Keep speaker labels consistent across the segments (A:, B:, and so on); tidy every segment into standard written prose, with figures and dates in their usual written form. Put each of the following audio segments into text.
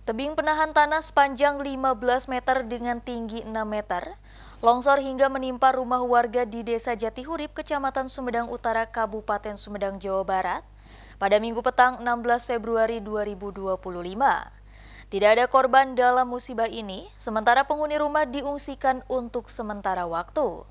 A: Tebing penahan tanah sepanjang 15 meter dengan tinggi 6 meter, longsor hingga menimpa rumah warga di Desa Jatihurip, Kecamatan Sumedang Utara, Kabupaten Sumedang, Jawa Barat, pada Minggu petang 16 Februari 2025. Tidak ada korban dalam musibah ini, sementara penghuni rumah diungsikan untuk sementara waktu.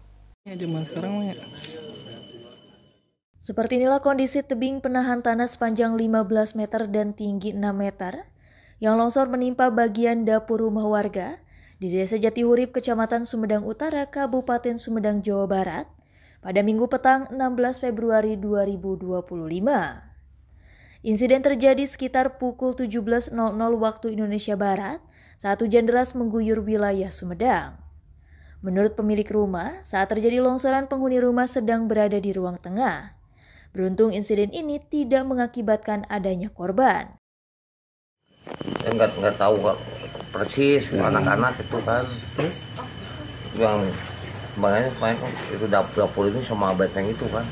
A: Seperti inilah kondisi tebing penahan tanah sepanjang 15 meter dan tinggi 6 meter yang longsor menimpa bagian dapur rumah warga di Desa Jatihurip, Kecamatan Sumedang Utara, Kabupaten Sumedang, Jawa Barat, pada Minggu petang 16 Februari 2025. Insiden terjadi sekitar pukul 17.00 waktu Indonesia Barat saat hujan deras mengguyur wilayah Sumedang. Menurut pemilik rumah, saat terjadi longsoran penghuni rumah sedang berada di ruang tengah. Beruntung insiden ini tidak mengakibatkan adanya korban.
B: Nggak tahu persis anak-anak itu kan yang makanya itu dapur ini sama benteng itu kan.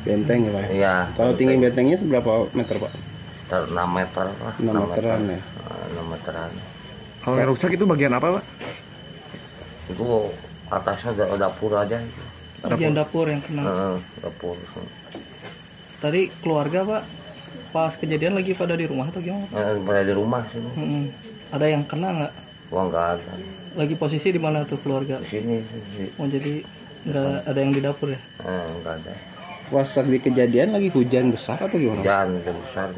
C: Benteng ya Pak?
B: Iya.
C: Kalau tinggi bentengnya seberapa meter Pak?
B: 6 meter lah.
C: 6 meteran ya?
B: 6 meteran.
D: Kalau yang rusak itu bagian apa Pak?
B: Itu atasnya dapur aja.
E: Bagian dapur yang kena.
B: Dapur.
E: Tadi keluarga Pak, pas kejadian lagi pada di rumah atau gimana?
B: Pada di rumah sini.
E: Ada yang kena nggak?
B: Wah, nggak ada.
E: Lagi posisi di mana tuh keluarga?
B: Di sini.
E: Oh jadi nggak ada yang di dapur ya?
B: Nggak ada.
C: Pas di kejadian lagi hujan besar atau gimana?
B: Hujan besar.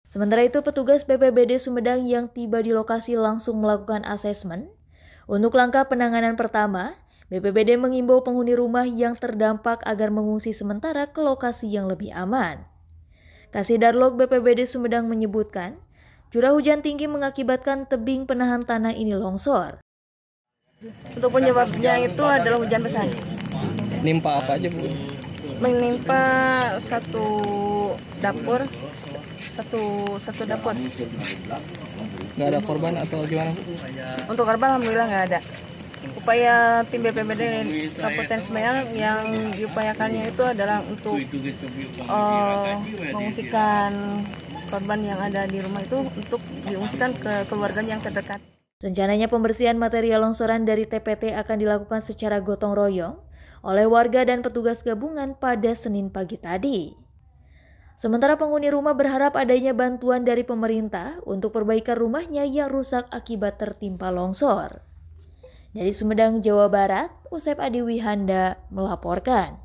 A: Sementara itu, petugas BPBD Sumedang yang tiba di lokasi langsung melakukan asesmen. Untuk langkah penanganan pertama, BPBD mengimbau penghuni rumah yang terdampak agar mengungsi sementara ke lokasi yang lebih aman. Kasih Darlog BPBD Sumedang menyebutkan, curah hujan tinggi mengakibatkan tebing penahan tanah ini longsor.
F: Untuk penyebabnya itu adalah hujan besar.
E: Nimpa apa aja Bu?
F: Menimpa satu dapur.
E: Nggak ada korban atau gimana Bu?
F: Untuk korban alhamdulillah nggak ada. Upaya tim BPBD Kabupaten Sumedang yang diupayakannya itu adalah untuk mengungsikan korban yang ada di rumah itu untuk diungsikan ke keluarga yang terdekat.
A: Rencananya pembersihan material longsoran dari TPT akan dilakukan secara gotong royong oleh warga dan petugas gabungan pada Senin pagi tadi. Sementara penghuni rumah berharap adanya bantuan dari pemerintah untuk perbaikan rumahnya yang rusak akibat tertimpa longsor. Dari Sumedang, Jawa Barat, Usep Adiwihanda melaporkan.